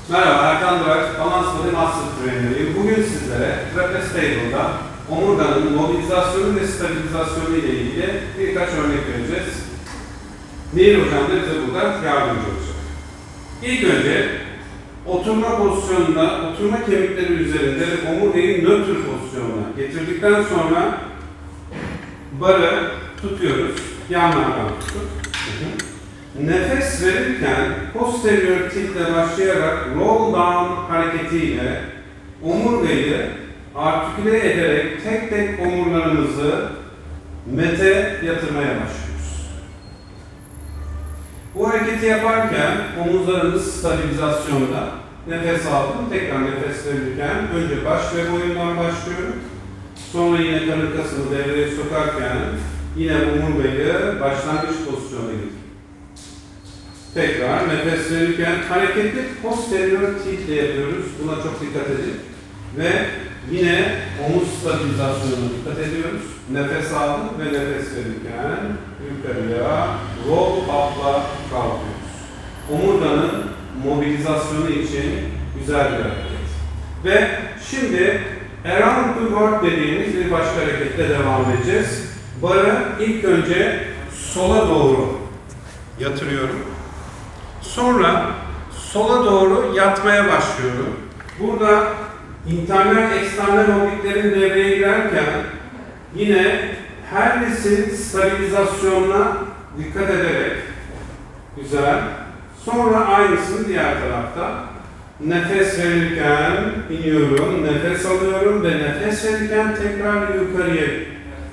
Merhaba, Erkan Durak, Balans Body Master Trainer'ıyım. Bugün sizlere Trapeze Table'da omurganın mobilizasyonu ve stabilizasyonu ile ilgili birkaç örnek vereceğiz. Nehir Hocam da bize burada yardımcı olacak. İlk önce oturma pozisyonunda, oturma kemikleri üzerinde omurgayı nötr pozisyonuna getirdikten sonra barı tutuyoruz, yanlardan tutup. Nefes verirken posterior tiltle başlayarak roll down hareketiyle omurgayı artiküle ederek tek tek omurlarımızı mete yatırmaya başlıyoruz. Bu hareketi yaparken omuzlarımız stabilizasyonda. Nefes aldım, tekrar nefes verirken önce baş ve boyundan başlıyorum. Sonra yine karın kasını devreye sokarken yine omurgayı başlangıç pozisyonuna getiriyorum. Tekrar nefes verirken hareketi posterior tiltle yapıyoruz. Buna çok dikkat edin. Ve yine omuz stabilizasyonuna dikkat ediyoruz. Nefes aldım ve nefes verirken yukarıya roll up'la kalkıyoruz. Omurganın mobilizasyonu için güzel bir hareket. Ve şimdi around the world dediğimiz bir başka hareketle devam edeceğiz. Barı ilk önce sola doğru yatırıyorum. Sonra sola doğru yatmaya başlıyorum. Burada internal eksternal obliklerin devreye girerken yine her birisi stabilizasyonuna dikkat ederek güzel. Sonra aynısını diğer tarafta. Nefes verirken iniyorum, nefes alıyorum ve nefes verirken tekrar yukarıya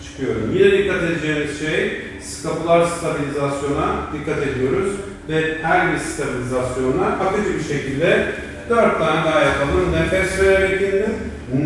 çıkıyorum. Yine dikkat edeceğiniz şey skapular stabilizasyona dikkat ediyoruz. Ve her bir stabilizasyonla akıcı bir şekilde 4 tane daha yapalım. Nefes vererek indim,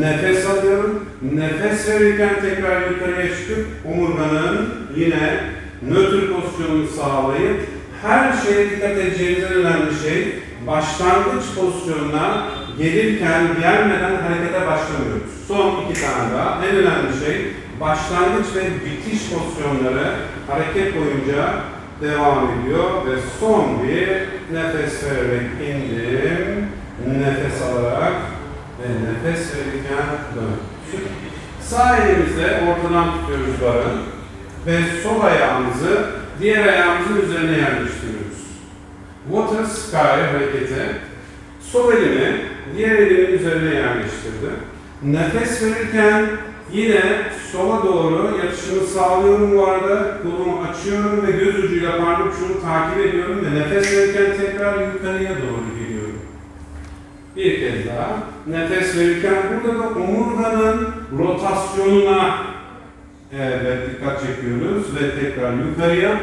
nefes alıyorum, nefes verirken tekrar yukarıya çıkıp omurganın yine nötr pozisyonunu sağlayıp her şeye dikkat edeceğiniz en önemli şey başlangıç pozisyonuna gelirken gelmeden harekete başlamıyoruz. Son 2 tane daha. En önemli şey başlangıç ve bitiş pozisyonları hareket boyunca devam ediyor ve son bir nefes vererek indim, nefes alarak ve nefes verirken dön. Sağ elimizle ortadan tutuyoruz barı ve sol ayağımızı diğer ayağımızın üzerine yerleştiriyoruz. Water Sky hareketi. Sol elimi diğer elimin üzerine yerleştirdim. Nefes verirken yine sola doğru yatışımı sağlıyorum bu arada. Kolumu açıyorum ve göz ucuyla parmak ucunu takip ediyorum ve nefes verirken tekrar yukarıya doğru geliyorum. Bir kez daha. Nefes verirken burada da omurganın rotasyonuna dikkat çekiyoruz ve tekrar yukarıya.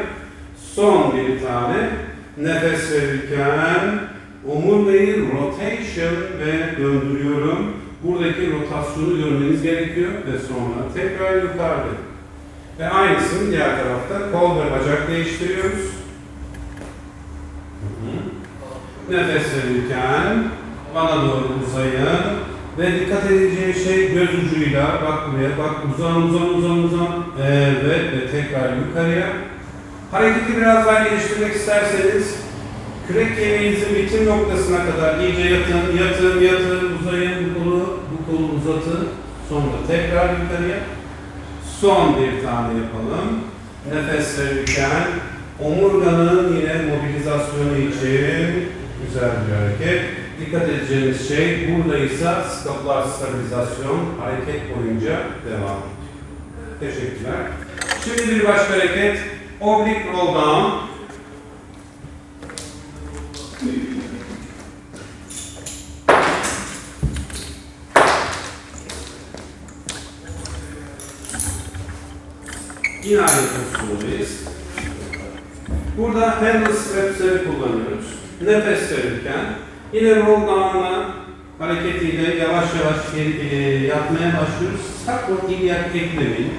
Son bir tane. Nefes verirken omurgayı rotation ve döndürüyorum. Buradaki rotasyonu görmeniz gerekiyor ve sonra tekrar yukarıda. Ve aynısını diğer tarafta kol ve bacak değiştiriyoruz. Nefes verirken bana doğru uzayın ve dikkat edeceği şey göz ucuyla bak buraya bak uzan. Evet ve tekrar yukarıya. Hareketi biraz daha geliştirmek isterseniz kürek kemiğinizin bitim noktasına kadar iyice yatın, uzayın bu kolu uzatın. Sonra tekrar yukarıya. Son bir tane yapalım. Nefes verirken omurganın yine mobilizasyonu için güzel bir hareket. Dikkat edeceğiniz şey buradaysa skapular stabilizasyon hareket boyunca devam ediyor. Teşekkürler. Şimdi bir başka hareket. Oblique roll down. Yine aynı pozisyondayız. Burada handle straps'leri kullanıyoruz. Nefes verirken yine roll down'la hareketiyle yavaş yatmaya başlıyoruz. Sakın ilyak eklemeyin.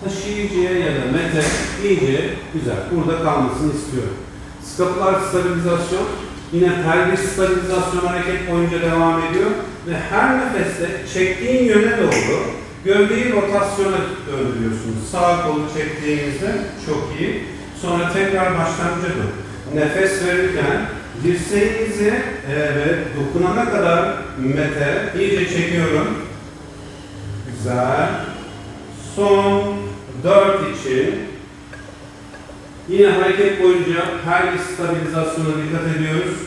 Taşıyıcıya ya da mete iyice güzel. Burada kalmasını istiyorum. Skapular stabilizasyon yine pelvis stabilizasyon hareket boyunca devam ediyor ve her nefeste çektiğin yöne doğru gövdeyi rotasyona döndürüyorsunuz. Sağ kolu çektiğinizde çok iyi. Sonra tekrar başlangıca dön. Nefes verirken Dirseğinizi evet, dokunana kadar mete iyice çekiyorum. Güzel. Son 4 için. Yine hareket boyunca pelvis stabilizasyonuna dikkat ediyoruz.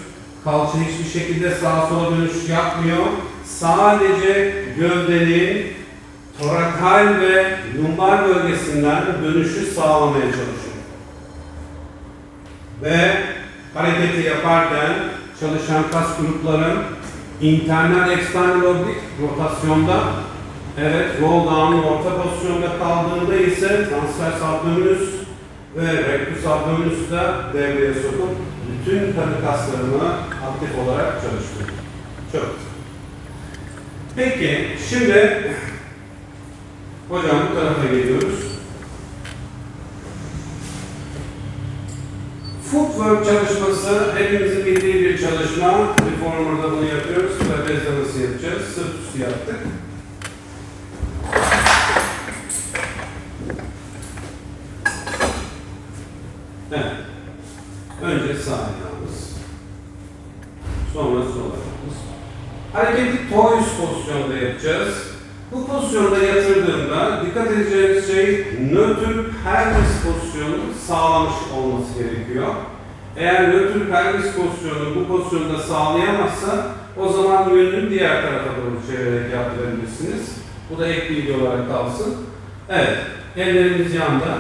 Kalça hiçbir şekilde sağa sola dönüş yapmıyor. Sadece gövdenin torakal ve lumbar bölgesinden dönüşü sağlamaya çalışıyor. Ve hareketi yaparken çalışan kas grupların internal eksternal oblik rotasyonda, evet, roll down orta pozisyonda kaldığında ise transvers abdominus ve rectus abdominus da devreye sokup bütün karın kaslarını aktif olarak çalıştırıyor. Çok güzel. Peki, şimdi hocam bu tarafa geliyoruz. Footwork çalışması hepimizin bildiği bir çalışma. Reformer'da bunu yapıyoruz. Trapezde nasıl yapacağız? Sırt üstü yaptık. Evet. Önce sağ ayağımız. Sonra sol ayağımız. Hareketi toe üst pozisyonda yapacağız. Bu pozisyonda yatırdığımda dikkat edeceğiniz şey nötr pelvis pozisyonu sağlamış olması gerekiyor. Eğer nötr pelvis pozisyonu bu pozisyonda sağlayamazsa o zaman yönünü diğer tarafa doğru çevirerek yaptırabilirsiniz. Bu da ek bilgi olarak kalsın. Evet, ellerimiz yanda.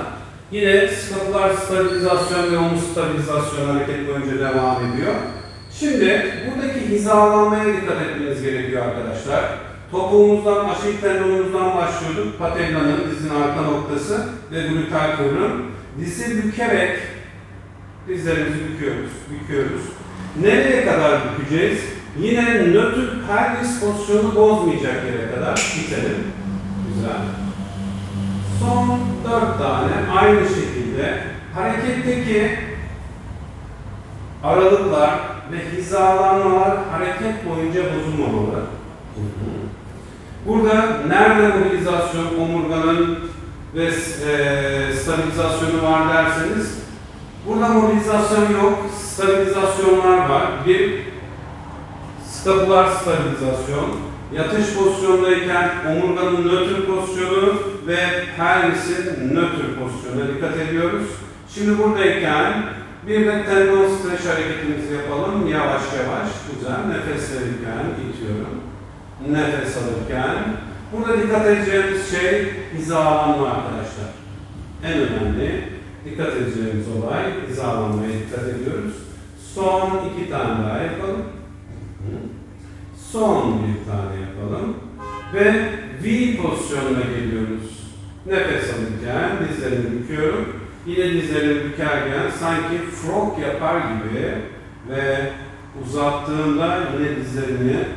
Yine skapular stabilizasyon ve omuz stabilizasyon hareket boyunca devam ediyor. Şimdi buradaki hizalanmaya dikkat etmeniz gerekiyor arkadaşlar. Topuğumuzdan, aşil tendonumuzdan başlıyorduk. Patellanın, dizin arka noktası ve gluteal kıvrım. Dizi bükerek dizlerimizi büküyoruz. Nereye kadar bükeceğiz? Yine nötr pelvis pozisyonu bozmayacak yere kadar bitelim. Güzel. Son 4 tane aynı şekilde hareketteki aralıklar ve hizalanmalar hareket boyunca bozulmamalı. Burada nerede mobilizasyon, omurganın ve stabilizasyonu var derseniz, burada mobilizasyon yok, stabilizasyonlar var. Bir, skapular stabilizasyon, yatış pozisyondayken omurganın nötr pozisyonu ve pelvisin nötr pozisyonuna dikkat ediyoruz. Şimdi buradayken bir de tendon stretch hareketimizi yapalım, yavaş yavaş, güzel, nefes verirken itiyorum. Nefes alırken, burada dikkat edeceğimiz şey hizalanma arkadaşlar. En önemli dikkat edeceğimiz olay hizalanmaya dikkat ediyoruz. Son 2 tane daha yapalım. Son bir tane yapalım. Ve V pozisyonuna geliyoruz. Nefes alırken dizlerimi büküyorum. Yine dizlerimi bükerken sanki frog yapar gibi ve uzattığımda yine dizlerimi.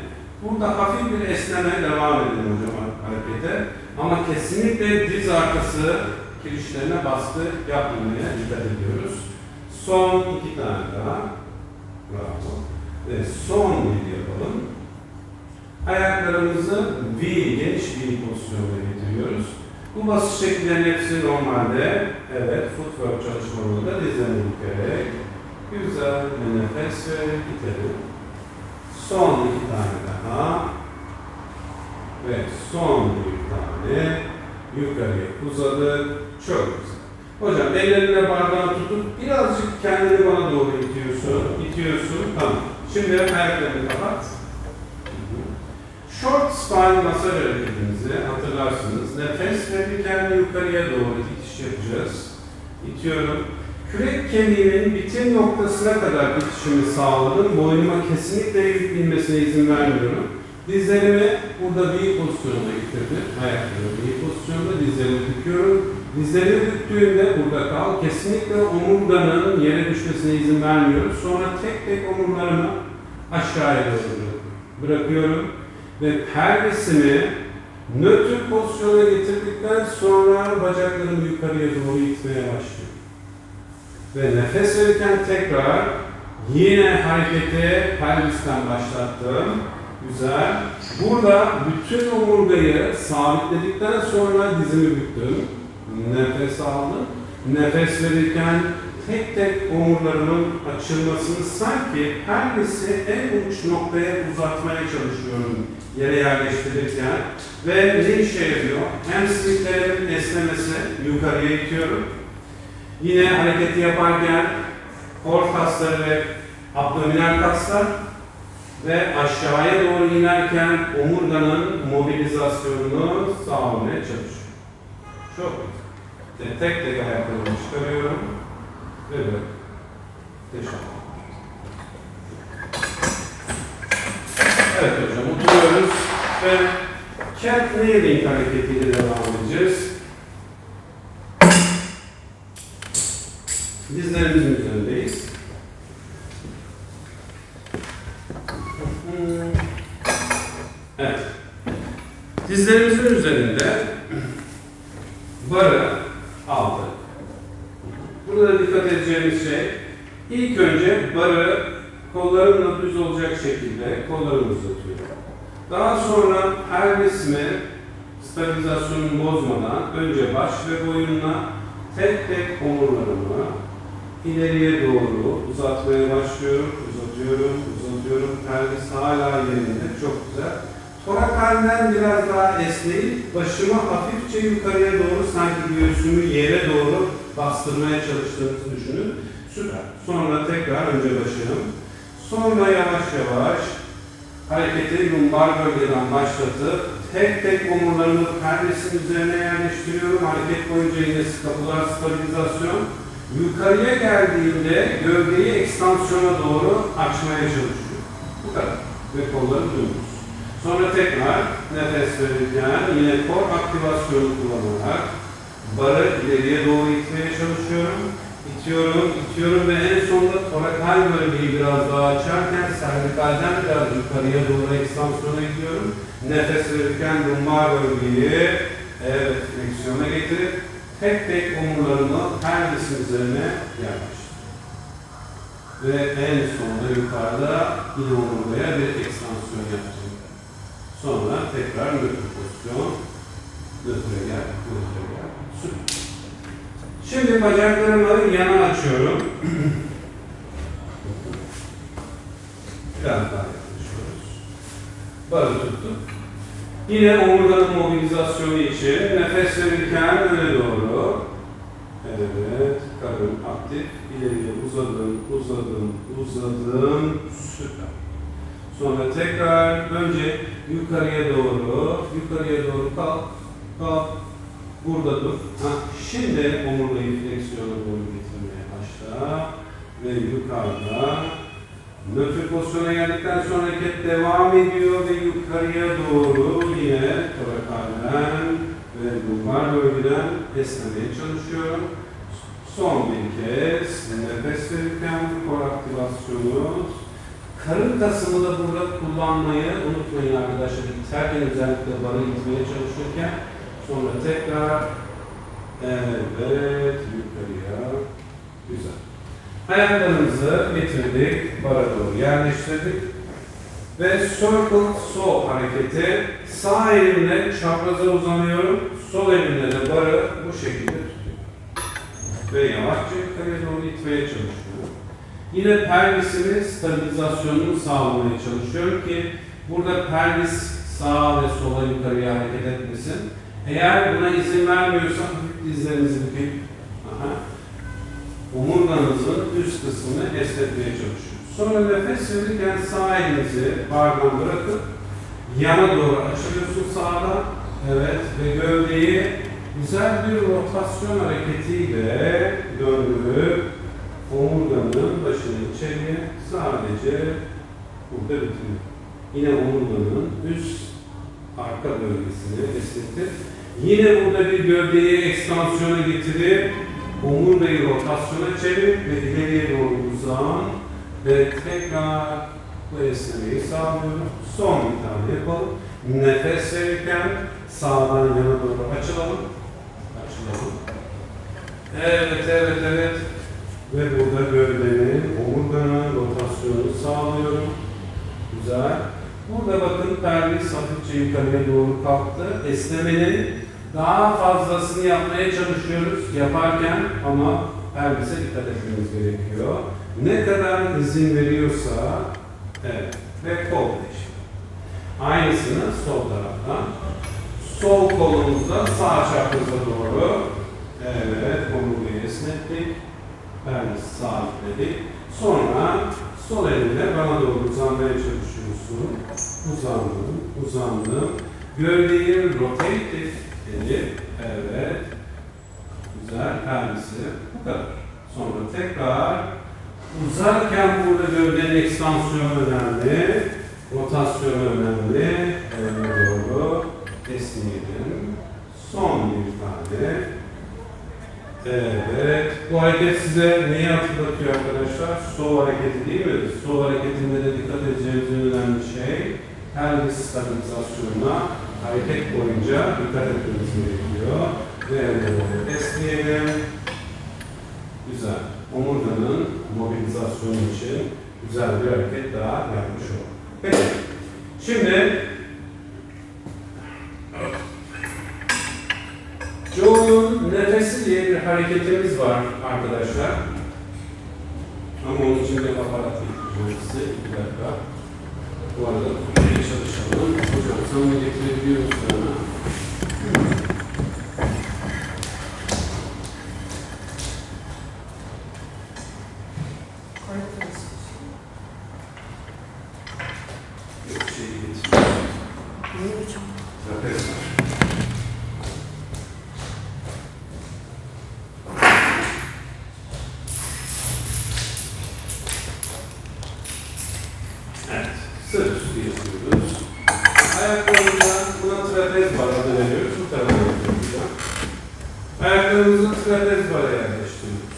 Burada hafif bir esneme devam edin hocam harekete. Ama kesinlikle diz arkası kirişlerine baskı yapmamaya dikkat ediyoruz. Son 2 tane daha. Bravo. Ve son bir yapalım. Ayaklarımızı V, geniş V pozisyonuna getiriyoruz. Bu basış şekillerinin hepsi normalde, evet, footwork çalışmalarında dizlerini bükerek güzel bir nefes vererek itelim. Son 2 tane daha ve son bir tane yukarıya uzadı. Çok güzel. Hocam ellerine bardağı tutup birazcık kendini bana doğru itiyorsun. Tamam. Şimdi ayaklarını kapat. Short spine masaj hareketimizi hatırlarsınız. Nefes verirken yukarıya doğru itiş yapacağız. İtiyorum. Kürek kemiğinin bitim noktasına kadar itişimi sağladım. Boynuma kesinlikle yük binmesine izin vermiyorum. Dizlerimi burada V pozisyonuna getirdim. Ayaklarımı V pozisyonunda dizlerimi büküyorum. Dizlerimi büktüğümde burada kal. Kesinlikle omurganın yere düşmesine izin vermiyorum. Sonra tek tek omurlarımı aşağıya doğru bırakıyorum. Ve pelvisimi nötr pozisyona getirdikten sonra bacaklarımı yukarıya doğru itmeye başlıyorum. Ve nefes verirken tekrar yine hareketi pelvisten başlattım. Güzel. Burada bütün omurgayı sabitledikten sonra dizimi büktüm. Nefes aldım. Nefes verirken tek tek omurlarımın açılmasını sanki pelvisi en uç noktaya uzatmaya çalışıyorum yere yerleştirirken. Ve ne işe yarıyor? Hamstringlerimin esnemesi, yukarıya itiyorum. Yine hareketi yaparken kor kasları ve abdominal kaslar ve aşağıya doğru inerken omurganın mobilizasyonunu sağlamaya çalışıyorum. Çok güzel. Tek tek ayaklarımı çıkarıyorum ve böyle. Teşekkür ederim. Evet hocam, oturuyoruz ve cat kneeling hareketiyle devam edeceğiz. Dizlerimizin üzerindeyiz. Evet. Dizlerimizin üzerinde barı aldık. Burada dikkat edeceğimiz şey, ilk önce barı kollarımla düz olacak şekilde kollarımı uzatıyorum. Daha sonra pelvisimi stabilizasyonumu bozmadan önce baş ve boyunla tek tek omurlarımı ileriye doğru uzatmaya başlıyorum. Uzatıyorum. Pelvis hala yerinde. Çok güzel. Torakalden biraz daha esneyip başımı hafifçe yukarıya doğru sanki göğsümü yere doğru bastırmaya çalıştığınızı düşünün. Süper. Sonra tekrar önce başım. Sonra yavaş yavaş hareketi lumbar bölgeden başlatıp tek tek omurlarımı pelvisin üzerine yerleştiriyorum. Hareket boyunca yine skapular stabilizasyon. Yukarıya geldiğinde gövdeyi ekstansiyona doğru açmaya çalışıyorum. Bu kadar. Ve kolları dönüyoruz. Sonra tekrar nefes verirken yine kor aktivasyonu kullanarak barı ileriye doğru itmeye çalışıyorum. İtiyorum ve en sonunda torakal bölgeyi biraz daha açarken servikalden biraz yukarıya doğru ekstansiyona gidiyorum. Nefes verirken lumbar bölgeyi fleksiyona getirip tek tek omurlarımı pelvisin üzerine yerleştiriyorum. Ve en sonunda yukarıda yine omurgaya bir ekstansiyon yapacağım. Sonra tekrar nötr pozisyon. Nötre gel. Süper. Şimdi bacaklarımı yana açıyorum. Biraz daha yaklaşıyoruz. Barı tuttum. Yine omurganın mobilizasyonu için nefes verirken öne doğru. Evet, karın aktif. İleriye uzadım. Süper. Sonra tekrar önce yukarıya doğru kalk. Burada dur. Şimdi omurgayı fleksiyona doğru getirmeye başla. Ve yukarıda nötr pozisyona geldikten sonra hareket devam ediyor ve yukarıya doğru yine torakalden ve lumbar bölgeden esnemeye çalışıyorum. Son bir kez nefes verirken kor aktivasyonu. Karın kasımı da burada kullanmayı unutmayın arkadaşlar. İterken özellikle barı itmeye çalışırken. Sonra tekrar yukarıya. Güzel. Ayaklarımızı getirdik, bara doğru yerleştirdik. Ve circle sol hareketi. Sağ elimle çapraza uzanıyorum. Sol elimle de barı bu şekilde tutuyorum. Ve yavaşça yukarıya doğru itmeye çalışıyorum. Yine pelvisimi stabilizasyonunu sağlamaya çalışıyorum ki burada pelvis sağa ve sola yukarıya hareket etmesin. Eğer buna izin vermiyorsam dizlerinizi büküp omurganızın üst kısmını esnetmeye çalışıyoruz. Sonra nefes verirken sağ elinizi bardan bırakıp yana doğru açılıyorsun sağda. Evet ve gövdeyi güzel bir rotasyon hareketiyle döndürüp omurganın başını içeriye sadece burada bitiriyor. Yine omurganın üst arka bölgesini esnetip yine burada bir gövdeyi ekstansiyona getirip omurgayı rotasyona çevirip ve ileriye doğru uzan ve tekrar bu esnemeyi sağlıyoruz. Son bir tane yapalım. Nefes verirken sağdan yana doğru açılalım. Evet. Ve burada gövdenin, omurganın rotasyonunu sağlıyorum. Güzel. Burada bakın pelvis hafifçe yukarıya doğru kalktı. Esnemenin daha fazlasını yapmaya çalışıyoruz yaparken ama pelvise dikkat etmemiz gerekiyor. Ne kadar izin veriyorsa, evet, ve kol değişti. Aynısını sol taraftan. Sol kolumuzda sağ çapraz'a doğru, evet, omurgayı esnettik. Pelvis sabitledik. Sonra sol elinle bana doğru uzanmaya çalışıyorsun. Uzandım. Gövdeyi rotate edip, evet, güzel, pelvisi, bu kadar. Sonra tekrar uzarken burada gövdenin ekspansiyonu önemli, rotasyonu önemli. Öne doğru esneyelim. Son bir tane. Evet. Bu hareket size neyi hatırlatıyor arkadaşlar? Stow hareketi değil mi? Stow hareketinde de dikkat edeceğiniz en önemli şey pelvis stabilizasyonuna hareket boyunca dikkat etmeniz gerekiyor. Ve esneyelim. Güzel. Omurganın mobilizasyonu için güzel bir hareket daha yapmış olduk. Peki. Şimdi Joe'nun nefesi diye bir hareketimiz var arkadaşlar. Ama onun için bir aparat getireceğim size. Bir dakika. Bu arada tutmaya çalışalım. Hocam sen onu getirebiliyor musun? Bir şeyi getiriyorum. Trapez var. Evet, sırt üstü yapıyoruz. Ayaklarımıza buna trapez bar adı veriyoruz. Bu tarafa yapıyoruz. Ayaklarımızı trapez bara yerleştiriyoruz.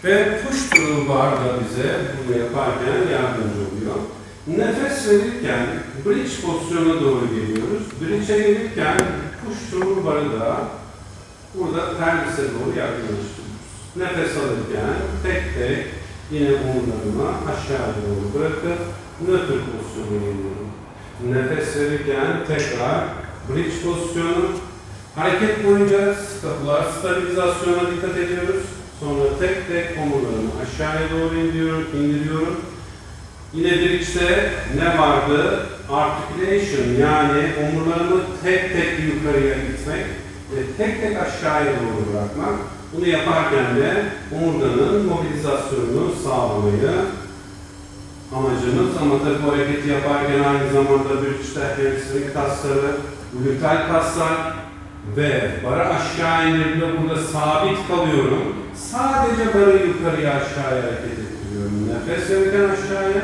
Ve push through bar da bize bunu yaparken yardımcı oluyor. Nefes verirken bridge pozisyonuna doğru geliyoruz. Bridge'e gelirken push through barı da burada pelvise doğru yakınlaştırıyoruz. Nefes alırken tek tek yine omurlarımı aşağı doğru bırakıp nötr pozisyona geliyorum. Nefes verirken tekrar bridge pozisyonu. Hareket boyunca skapüler stabilizasyona dikkat ediyoruz. Sonra tek tek omurlarımı aşağıya doğru indiriyorum. Yine bridge'de ne vardı? Articulation, yani omurlarımı tek tek yukarıya itmek ve tek tek aşağıya doğru bırakmak. Bunu yaparken de omurganın mobilizasyonunu sağlamayı amacımız. Ama tabii bu hareketi yaparken aynı zamanda bridge'de hamstring kasları, gluteal kaslar ve barı aşağı indirdiğimde burada sabit kalıyorum. Sadece barı yukarıya aşağıya hareket ettiriyorum. Nefes verirken aşağıya.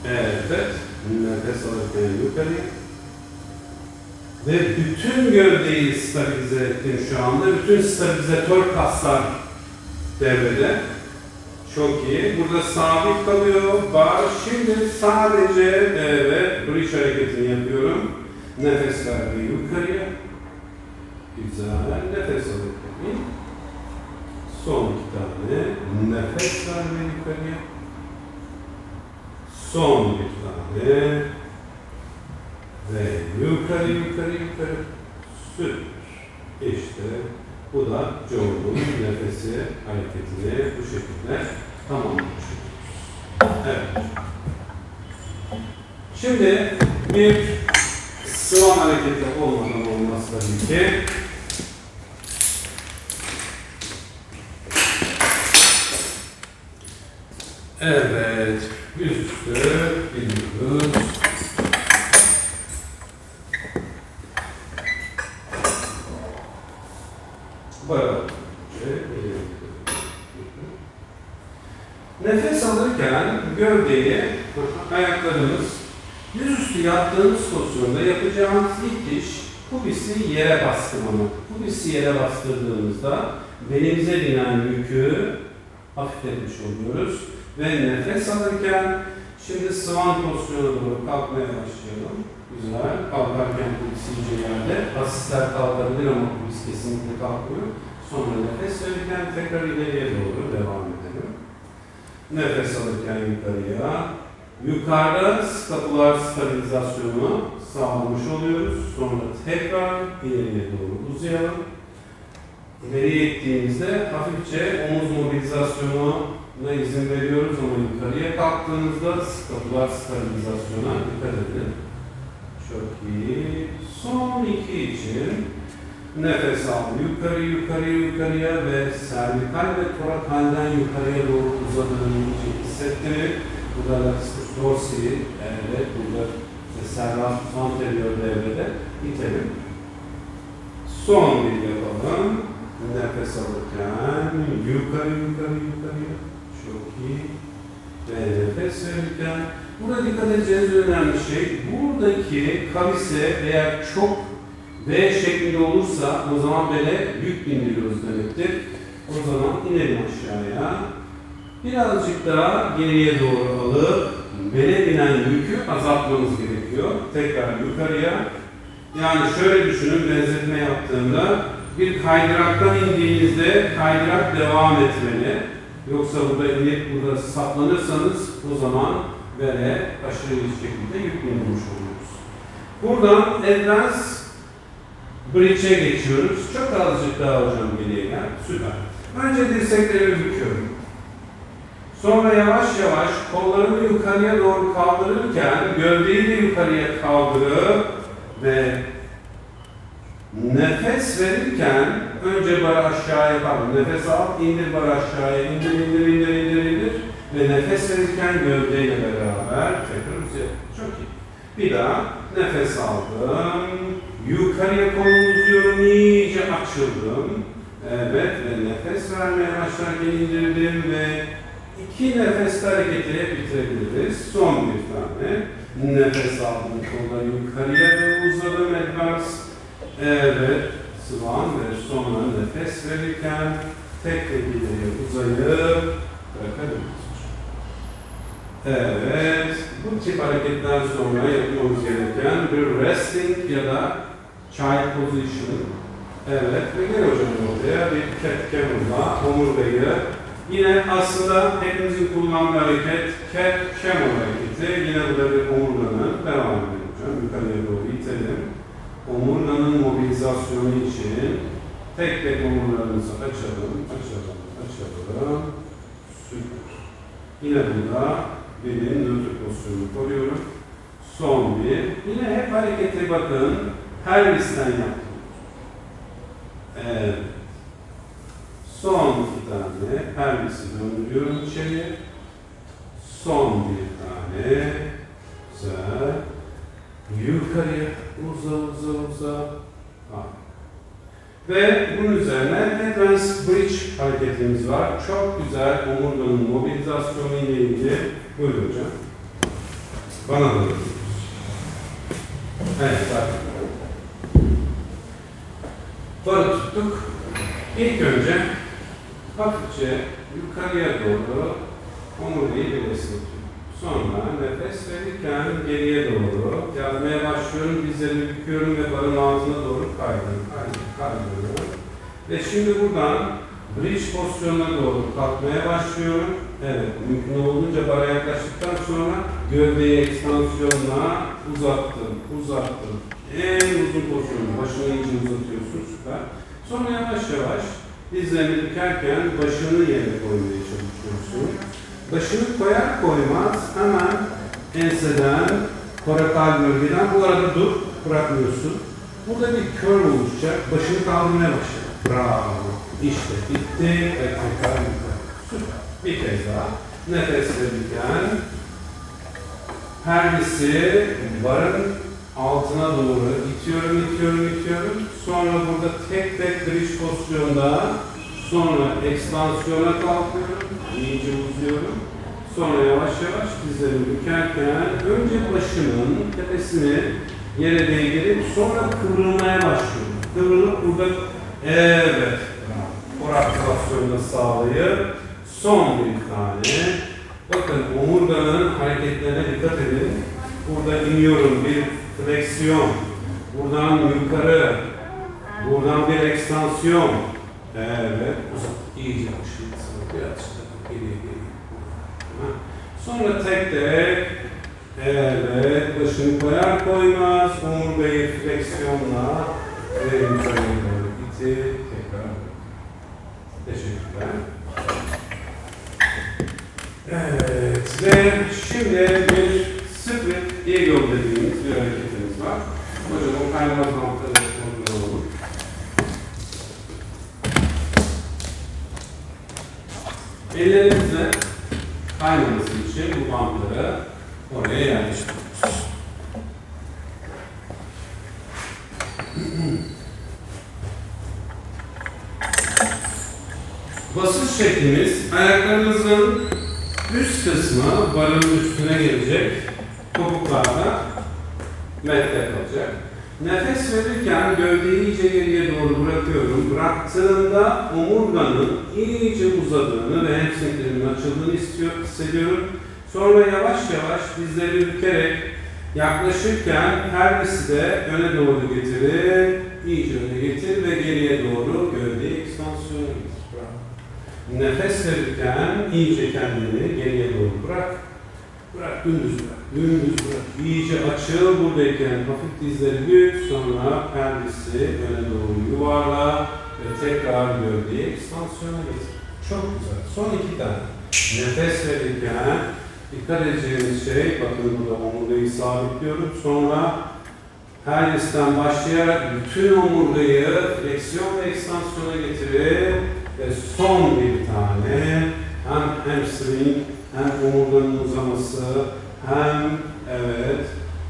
Evet. Nefes alırken yukarıya. Ve bütün gövdeyi stabilize ettim şu anda. Bütün stabilizatör kaslar devrede. Çok iyi. Burada sabit kalıyor. Bar. Şimdi sadece evet, bridge hareketini yapıyorum. Nefes verdi yukarıya. Güzel. Nefes alırken. Son iki tane. Nefes verme yukarıya. Son bir tane. Ve yukarı. Süper. İşte bu da Joe'nun nefesi hareketini bu şekilde tamamlamış. Evet. Şimdi bir sıvam hareketi olmadan olmaz tabii ki. Evet, yüzüstü gidiyoruz. Nefes alırken gövdeyi, ayaklarımız yüzüstü yattığımız pozisyonda yapacağımız ilk iş pubisi yere bastırmamak. Pubisi yere bastırdığımızda belimize binen yükü hafifletmiş oluyoruz. Ve nefes alırken şimdi swan pozisyona doğru kalkmaya başlayalım. Güzel. Kalkarken pubis iyice yerde. Asistler kalkabilir ama pubis kesinlikle kalkmıyor. Sonra nefes verirken tekrar ileriye doğru devam edelim. Nefes alırken yukarıya. Yukarıda skapular stabilizasyonu sağlamış oluyoruz. Sonra tekrar ileriye doğru uzayalım. İleriye gittiğimizde hafifçe omuz mobilizasyonuna izin veriyoruz ama yukarıya kalktığımızda skapular stabilizasyona dikkat edin. Çok iyi. Son 2 için nefes al. Yukarıya ve servikal ve torakalden yukarıya doğru uzadığını hissettirin. Burada latissimus dorsi, evet, burada serratus anterior devrede itelim. Son bir yapalım. Nefes alırken yukarıya. Çok iyi. Ve nefes verirken. Burada dikkat edeceğiniz önemli şey, buradaki kavise eğer çok V şeklinde olursa o zaman bele yük bindiriyoruz demektir. O zaman inelim aşağıya. Birazcık daha geriye doğru alıp bele binen yükü azaltmamız gerekiyor. Tekrar yukarıya. Yani şöyle düşünün, benzetme yaptığımda bir kaydıraktan indiğinizde kaydırak devam etmeli. Yoksa burada inip burada saplanırsanız o zaman bele aşırı bir şekilde yük bindirmiş oluyoruz. Buradan advance bridge'e geçiyoruz. Çok azıcık daha hocam geriye gel. Süper. Önce dirsekleri büküyorum. Sonra yavaş yavaş kollarımı yukarıya doğru kaldırırken gövdeyi de yukarıya kaldırıp ve nefes verirken önce barı aşağıya kaldır. Nefes al, indir barı aşağıya, indir ve nefes verirken gövdeyle beraber tekrar uzayalım. Çok iyi. Bir daha nefes aldım. Yukarıya kolumu uzuyorum, iyice açıldım. Evet ve nefes vermeye başlarken indirdim ve 2 nefeste hareketi bitirebiliriz. Son bir tane. Nefes aldım, kolları yukarıya ve uzadım. Advance. Evet. Swan ve sonra nefes verirken tek ileriye uzayıp bırakabiliriz. Evet. Bu tip hareketler sonra yapmamız gereken bir resting ya da child position. Evet. Ve gel hocam oraya bir cat camel'la omurgayı. Yine aslında hepimizin kullandığı hareket cat camel hareketi. Yine burada bir omurganın devam edelim hocam. Yukarıya doğru itelim. Omurganın mobilizasyonu için tek tek omurlarımızı açalım. Süper. Yine burada benim nötr pozisyonunu koruyorum. Son bir. Yine hep harekete bakın. Her birisinden yaptım. Evet. Son 2 tane. Her birisi döndürüyorum içeriye. Son bir tane. Güzel. Yukarıya uza. Ve bunun üzerine advance bridge hareketimiz var. Çok güzel omurganın mobilizasyonu ile ilgili. Buyurun hocam. Bana da evet, bakın. Barı tuttuk. İlk önce hafifçe yukarıya doğru omurgayı birleştiriyorum. Sonra nefes verirken geriye doğru yazmaya başlıyorum, dizlerimi büküyorum ve barın ağzına doğru kaydırıyorum. Ve şimdi buradan bridge pozisyonuna doğru kalkmaya başlıyorum. Evet, mümkün olduğunca bara yaklaştıktan sonra gövdeyi ekstansiyonla uzattım. En uzun pozisyonu, başını iyice uzatıyorsun, süper. Sonra yavaş yavaş dizlerini bükerken başını yere koymaya çalışıyorsun. Başını koyar koymaz hemen enseden, torakal bölgeden, bu arada dur, bırakmıyorsun. Burada bir curve oluşacak, başını kaldırmaya başla. Bravo. İşte bitti ve tekrar yukarı. Süper. Bir kez daha. Nefes verirken her birisi barın altına doğru itiyorum. Sonra burada tek bridge pozisyonda, sonra ekstansiyona kalkıyorum. İyice uzuyorum. Sonra yavaş yavaş dizlerimi bükerken önce başımın tepesini yere değdirip sonra kıvrılmaya başlıyorum. Kıvrılıp burada evet. Koraktivasyonunu sağlayıp son bir tane. Bakın omurganın hareketlerine dikkat edin. Burada iniyorum, bir fleksiyon. Buradan yukarı. Buradan bir ekstansiyon. Evet, uzat. İyice başını sıvı. Biraz geriye geriye. Sonra tek tek. Evet, başını koyar koymaz omurgayı fleksiyonla ve yukarıya doğru itir. Tekrar. Teşekkürler. Evet, ve şimdi bir split eagle dediğimiz bir hareketimiz var. Hocam o kaymaz noktada olur. Ellerimizle kaymaması için bu bantları oraya yerleştiriyoruz. Basış şeklimiz ayaklarımızın üst kısmı barın üstüne gelecek topuklarda metre kalacak. Nefes verirken gövdeyi iyice geriye doğru bırakıyorum. Bıraktığımda omurganın iyice uzadığını ve hamstringlerimin açıldığını hissediyorum. Sonra yavaş yavaş dizleri bükerek yaklaşırken pelvisi de öne doğru getirip iyice öne getir ve geriye doğru gövdeyi ekstansiyona getir. Nefes verirken iyice kendini geriye doğru bırak. Bırak, dümdüz bırak. Dümdüz bırak. İyice açıl. Buradayken hafif dizleri bük. Sonra pelvisi öne doğru yuvarla ve tekrar gövdeyi ekstansiyona getir. Çok güzel. Son iki tane. Nefes verirken dikkat edeceğiniz şey, bakın burada omurgayı sabitliyorum. Sonra pelvisten başlayarak bütün omurgayı fleksiyon ve ekstansiyona getirip ve son bir tane hem hamstring hem omurganın uzaması hem evet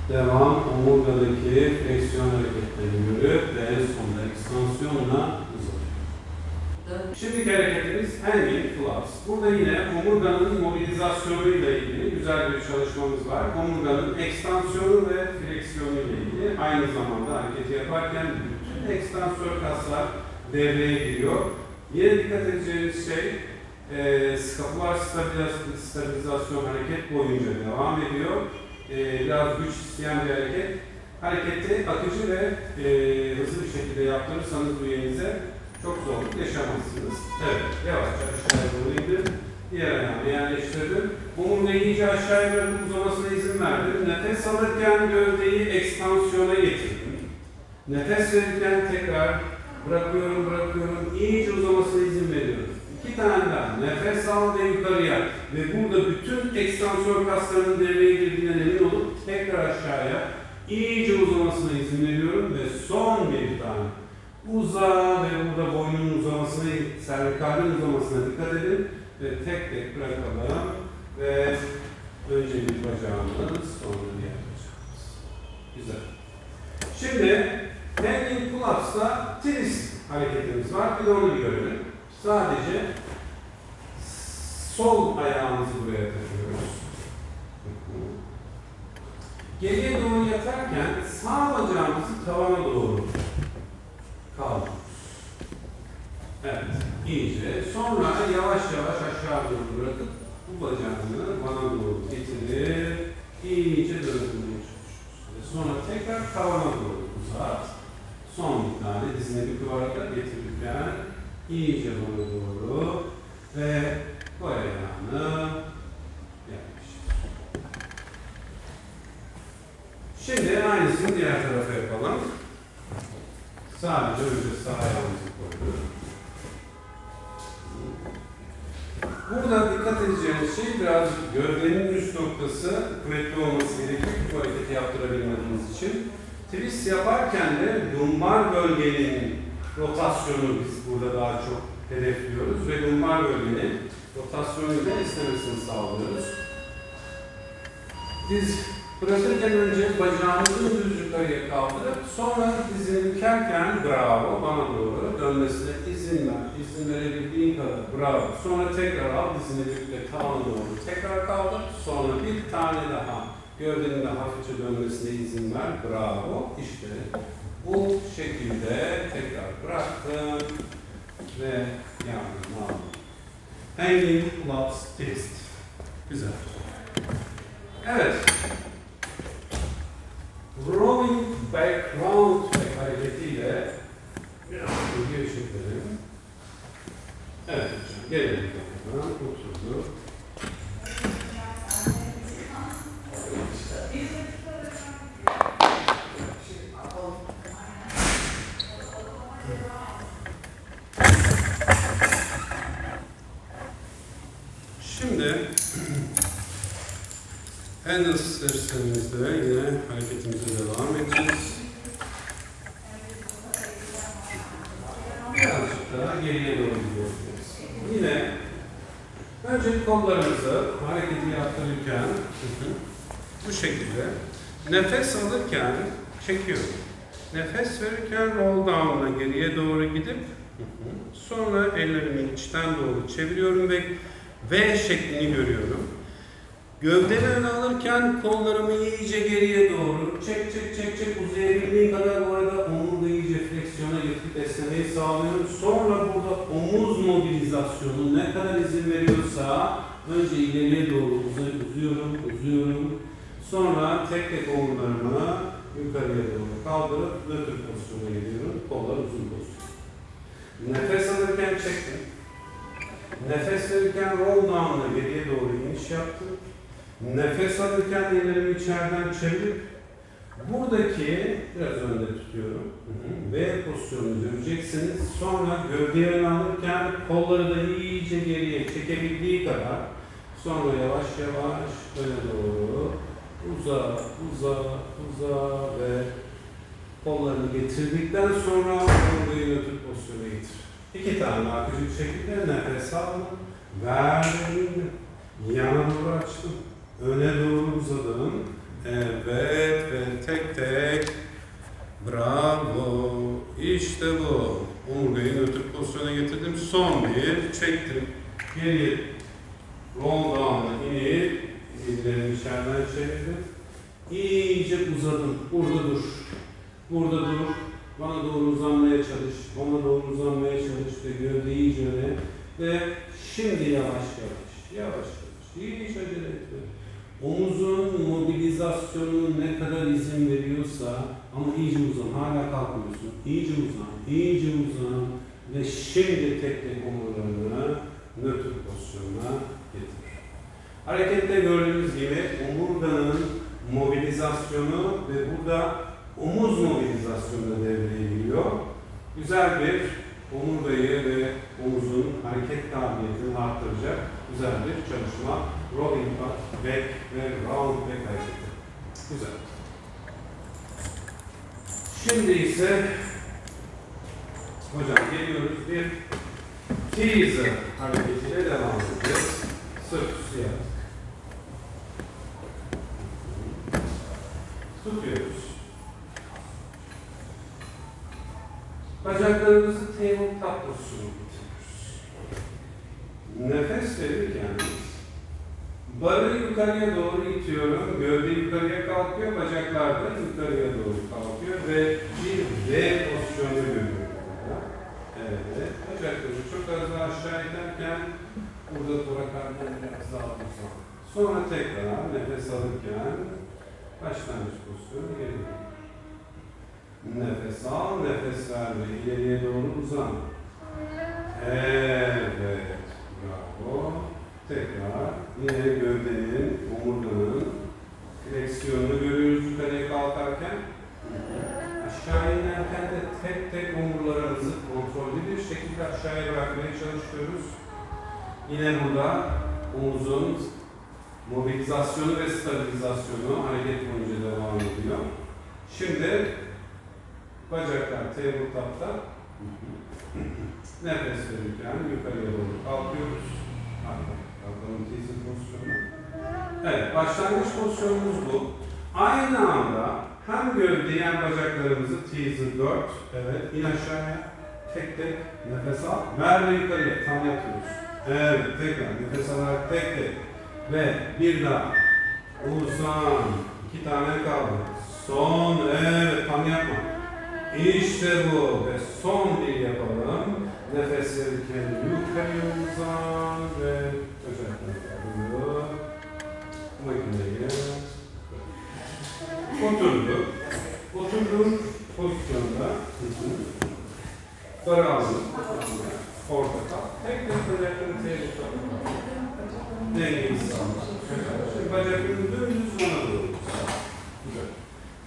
devam omurgadaki fleksiyon hareketlerini görüp ve en sonunda ekstansiyonla uzatıyoruz. Şimdiki hareketimiz hanging flaps. Burada yine omurganın mobilizasyonuyla ilgili güzel bir çalışmamız var. Omurganın ekstansiyonu ve fleksiyonu ile ilgili aynı zamanda hareketi yaparken bütün ekstansör kaslar devreye giriyor. Yine dikkat edeceğiniz şey skapular stabilizasyon hareket boyunca devam ediyor. Biraz güç isteyen bir hareket. Hareketi akıcı ve hızlı bir şekilde yaptırırsanız üyenize çok zorluk yaşamazsınız. Evet, yavaşça aşağıya doğru indir. Diğer ayağımı yerleştirdim. Omurgayı iyice aşağıya bırakıp uzamasına izin verdim. Nefes alırken gövdeyi ekstansiyona getirdim. Nefes verirken tekrar bırakıyorum. İyice uzamasına izin veriyorum. İki tane daha. Nefes al ve yukarıya. Ve burada bütün ekstansör kaslarının devreye girdiğinden emin olup tekrar aşağıya iyice uzamasına izin veriyorum ve son bir tane. Uza ve burada boynunun uzamasına, servikalin uzamasına dikkat edin ve tek tek bırakalım ve önce bir bacağımız, sonra diğer bacağımız. Güzel. Şimdi hanging pull-ups'ta twist hareketimiz var. Bir de onu bir görelim. Sadece sol ayağımızı buraya takıyoruz. Geriye doğru yatarken sağ bacağımızı tavana doğru kaldırıyoruz. Evet, iyice. Sonra yavaş yavaş aşağı doğru bırakıp bu bacağını bana doğru getirip iyice döndürmeye çalışıyoruz. Ve sonra tekrar tavana doğru uzat. Son bir tane dizine bir kıvara getirirken iyice bana doğru ve koy ayağını yerleştir. Şimdi aynısını diğer tarafa yapalım. Sadece önce sağ ayağımızı koyduk. Burada dikkat edeceğiniz şey biraz gövdenin üst noktası kuvvetli olması gerekiyor bu hareketi yaptırabilmeniz için. Twist yaparken de lumbar bölgenin rotasyonu biz burada daha çok hedefliyoruz ve lumbar bölgenin rotasyonuyla esnemesini sağlıyoruz. Diz bırakırken önce bacağımızı düz yukarıya kaldırıp sonra dizini bükerken bravo bana doğru dönmesine izin ver. İzin verebildiğin kadar bravo. Sonra tekrar al dizini bükle tavana doğru tekrar kaldır. Sonra bir tane daha gövdenin de hafifçe dönmesine izin ver. Bravo. İşte bu şekilde tekrar bıraktım ve yanına aldım. Hanging pull-ups twist. Güzel. Evet. Rolling back, round back hareketiyle biraz geri çekelim. En hızlı sersemizde yine hareketimize devam edeceğiz. Birazcık daha geriye doğru gidiyoruz. Yine önce kollarımızı hareketi yaptırırken bu şekilde nefes alırken çekiyorum. Nefes verirken roll down'la geriye doğru gidip sonra ellerimi içten doğru çeviriyorum ve V şeklini görüyorum. Gövdemi öne alırken kollarımı iyice geriye doğru çek uzayabildiğim kadar bu arada omurga iyice fleksiyona getirip esnemeyi sağlıyorum. Sonra burada omuz mobilizasyonu ne kadar izin veriyorsa önce ileriye doğru uzuyorum. Sonra tek tek omurlarımı yukarıya doğru kaldırıp nötr pozisyona geliyorum. Kollar uzun pozisyon. Nefes alırken çektim. Nefes verirken roll down'la geriye doğru iniş yaptım. Nefes alırken ellerimi içeriden çevirip buradaki biraz önde tutuyorum. V pozisyonunu göreceksiniz. Sonra gövdeyi öne alırken kolları da iyice geriye çekebildiği kadar sonra yavaş yavaş öne doğru uza ve kollarını getirdikten sonra omurgayı nötr pozisyona getir. 2 tane akıcı şekilde nefes aldım, verdim, yana doğru açtım, öne doğru uzadım. Evet ve tek tek bravo. İşte bu. Omurgayı nötr pozisyona getirdim. Son bir çektim. Geri roll down'a inip ellerimi içeriden çevirdim. İyice uzadım. Burada dur. Bana doğru uzanmaya çalış. Ve gövde iyice öne. Ve şimdi yavaş. Hiç acele etme. Omuzun mobilizasyonu ne kadar izin veriyorsa ama iyice uzan. Hala kalkmıyorsun. İyice uzan. Ve şimdi tek tek omurlarını nötr pozisyonuna getir. Harekette gördüğünüz gibi omurganın mobilizasyonu ve burada omuz mobilizasyonu devreye giriyor. Güzel bir omurgayı ve omuzun hareket kabiliyetini arttıracak güzel bir çalışma. Rolling back ve round back hareketi. Güzel. Şimdi ise hocam geliyoruz bir teaser hareketiyle devam edeceğiz. Sırt üstü yaptık. Tutuyoruz. Bacaklarımızı tabletop pozisyonu getiriyoruz. Nefes verirken barı yukarıya doğru itiyorum. Gövde yukarıya kalkıyor, bacaklar da yukarıya doğru kalkıyor ve bir V pozisyonu görüyorum. Evet, bacakları çok az daha aşağı iterken burada torakardan biraz daha uzak. Sonra tekrar nefes alırken başlangıç pozisyonu geliyor. Nefes al, nefes ver ve ileriye doğru uzan. Evet, bravo. Tekrar yine gövdenin, omurganın fleksiyonunu görüyoruz yukarıya kalkarken. Aşağı inerken de tek tek omurlarımızı kontrollü bir şekilde aşağıya bırakmaya çalışıyoruz. Yine burada omuzun mobilizasyonu ve stabilizasyonu hareket boyunca devam ediyor. Şimdi bacaklar tabletop'ta nefes verirken yukarıya doğru kalkıyoruz. Kalkalım teaser pozisyonu. Evet, başlangıç pozisyonumuz bu. Aynı anda hem gövdeyi hem bacaklarımızı teaser 4. Evet, in aşağıya. Tek tek nefes al. Ver ve yukarıya. Tam yatıyoruz. Evet, tekrar nefes alarak tek tek. Ve bir daha. Uzan. 2 tane kaldı. Son. Evet, tam yapma. İşte bu. Ve son bir yapalım. Nefes verirken yukarıya uzan ve bacakları alıyor. Makineye oturduk. Oturduğum pozisyonda barı aldım. Orta kal. Tek tek bacaklarını tabletop'a kal. Dengeyi sağla. Şimdi bacaklarını dümdüz bana doğru. Güzel.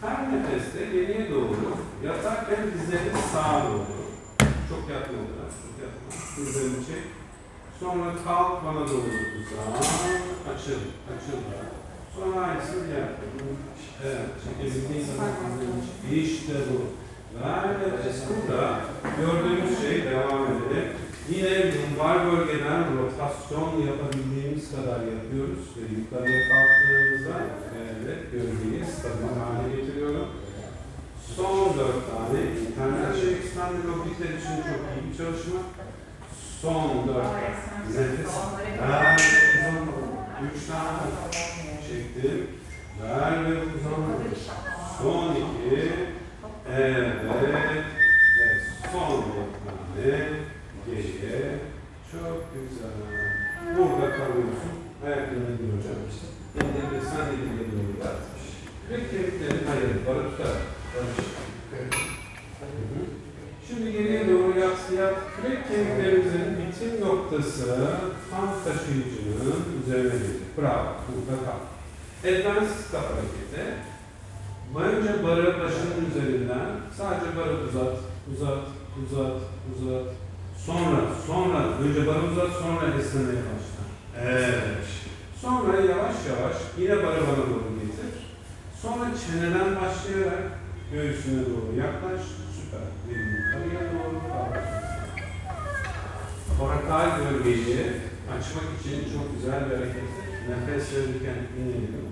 Her nefeste geriye doğru, yatarken dizleri sağa doğru. Çok yatmadan, dizlerini çek. Sonra kalk bana doğru uzan. Açıl. Sonra aynısını diğer. Evet, çekebildiğin zaman işte bu. Ver nefes burada. Gördüğümüz şey devam edelim. Yine lumbar bölgeden rotasyon yapabildiğimiz kadar yapıyoruz. Ve yukarıya kalktığımızda evet, gövdeyi stabil hale getiriyorum. Son 4 tane internal extended oblique'ler için çok iyi bir çalışma. Son 4 nefes. Ver ve uzanma. 3 tane çektim. Ver ve uzanma. Son 2. Evet. Ve son 1 tane. Geriye. Çok güzel. Burada kalıyorsun. Ayaklarını hocam. Elleri sen elleri doğru yatmış. Ve kemiklerin hayır. Barı tutar. Şimdi geriye doğru yat. Kürek kemiklerimizin bitim noktası tam taşıyıcının üzerine gelir. Bravo. Burada kal. Advanced kap hareketi. Önce barı başının üzerinden sadece barı uzat. Sonra önce barı uzat, sonra esnemeye başla. Evet. Sonra yavaş yavaş yine barı bana doğru getir. Sonra çeneden başlayarak göğsüne doğru yaklaş. Süper. Elini yukarıya doğru kaldır. Torakal bölgeyi açmak için çok güzel bir harekettir. Nefes verirken inelim.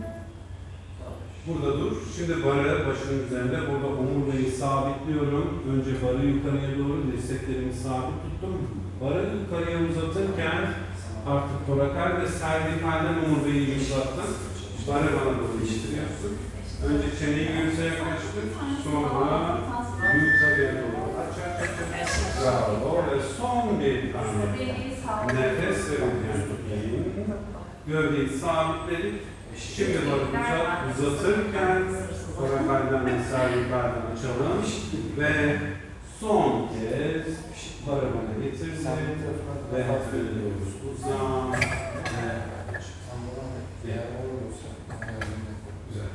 Burada dur. Şimdi barı başının üzerinde. Burada omurgayı sabitliyorum. Önce barı yukarıya doğru dirseklerimi sabit tuttum. Barı yukarıya uzatırken artık torakal ve servikalden omurgayı uzattım. Barı bana doğru getiriyorsun. Önce çeneyi göğüse yaklaştır. Sonra yukarıya doğru aç. Bravo. Ve son bir tane nefes verirken gövdeyi sabitledik. Şimdi barı uzatırken torakalden ve servikalden açalım ve son kez barı bana getirdim ve hafifliyoruz. Uzan ve güzel.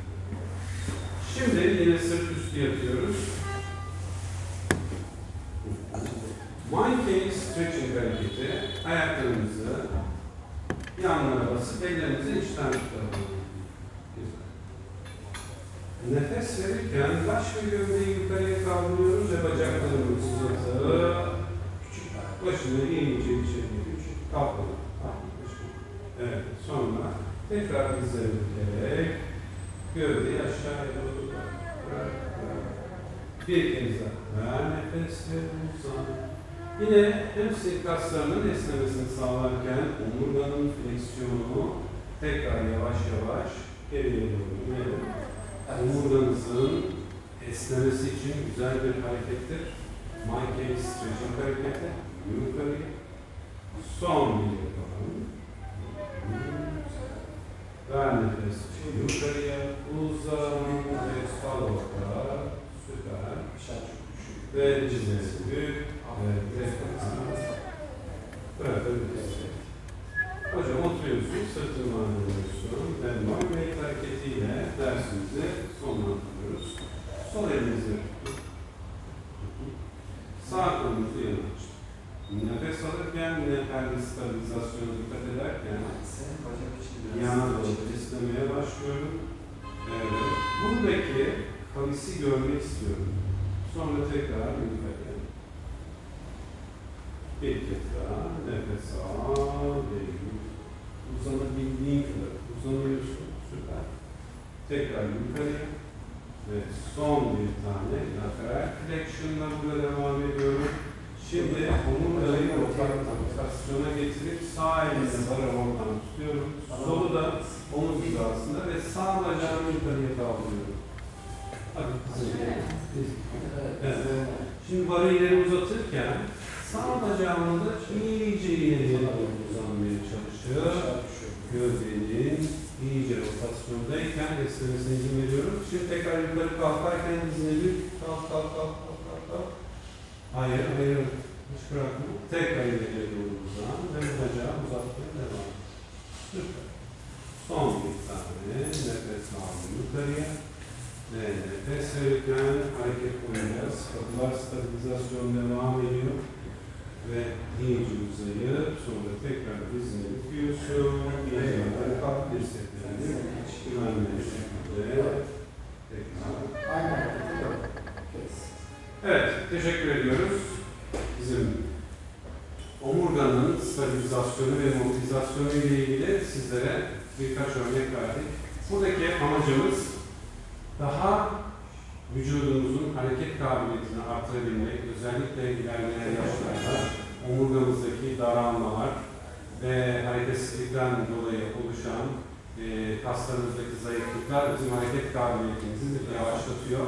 Şimdi yine sırt üstü yatıyoruz. Mindful stretching hareketi. Ayaklarımızı yanlara basıp ellerimizi içten tutalım. Nefes verirken baş ve gövdeyi yukarıya kaldırıyoruz ve bacaklarımızı uzatıp başını iyice içeriye kalkalım. Evet, sonra tekrar dizleri bükerek gövdeyi aşağıya doğru bırak. Bir kez daha ver nefes ve uzan. Yine hamstring kaslarının esnemesini sağlarken omurganın fleksiyonu tekrar yavaş yavaş geriye doğru inelim. Omurganızın esnemesi için güzel bir harekettir. Mindful stretching hareketi. Yukarıya. Son bir yapalım. Ver nefes. Yukarıya. Uzan ve salota. Süper. Ve çizmesi büyük. Evet. Bırakabiliriz. Hocam oturuyorsun, sırtını alıyorsun. Dönme ve hareketiyle dersimizi sonlandırıyoruz. Sol elimizi sağ kolumuzu yana açtık. Nefes alırken yine pelvis stabilizasyona dikkat ederken yana doğru istemeye başlıyorum. Evet. Buradaki kavisi görmek istiyorum. Sonra tekrar yukarıya. Bir kez daha nefes al ve uzanabildiğin kadar uzanıyorsun. Süper. Tekrar yukarıya. Ve son bir tane lateral flexion'la burada devam ediyorum. Şimdi omurgayı rotasyona getirip sağ elimle barı oradan tutuyorum. Solu da omuz hizasında ve sağ bacağımı yukarıya kaldırıyorum. Hadi kızım. Evet. Şimdi barı ileri uzatırken sağ bacağımı da iyice ileriye doğru uzanmaya çalışıyor. Gövdenin iyice rotasyondayken esnemesine izin veriyorum. Şimdi tekrar yukarı kalkarken dizine bir kalk. Hayır. Hiç bırakma. Tekrar ileriye doğru uzan ve bacağı uzatmaya devam. Süper. Son bir tane nefes aldım yukarıya. Ve nefes verirken hareket koyacağız. Kapılar stabilizasyon devam ediyor. ve iyice uzayıp sonra tekrar dizini büküyorsun. İyice kalk dirseklerini güvenli bir şekilde tekrar. Evet, teşekkür ediyoruz. Bizim omurganın stabilizasyonu ve mobilizasyonu ile ilgili sizlere birkaç örnek verdik. Buradaki amacımız daha vücudumuzun hareket kabiliyetini artırabilmek, özellikle ilerleyen yaşlarda omurgamızdaki daralmalar ve hareketsizlikten dolayı oluşan kaslarımızdaki zayıflıklar bizim hareket kabiliyetimizi yavaşlatıyor.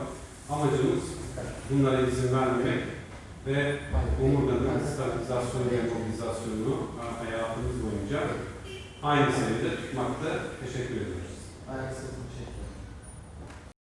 Amacımız bunlara izin vermemek ve omurganın stabilizasyonu ve mobilizasyonunu hayatımız boyunca aynı seviyede tutmakta. Teşekkür ediyoruz.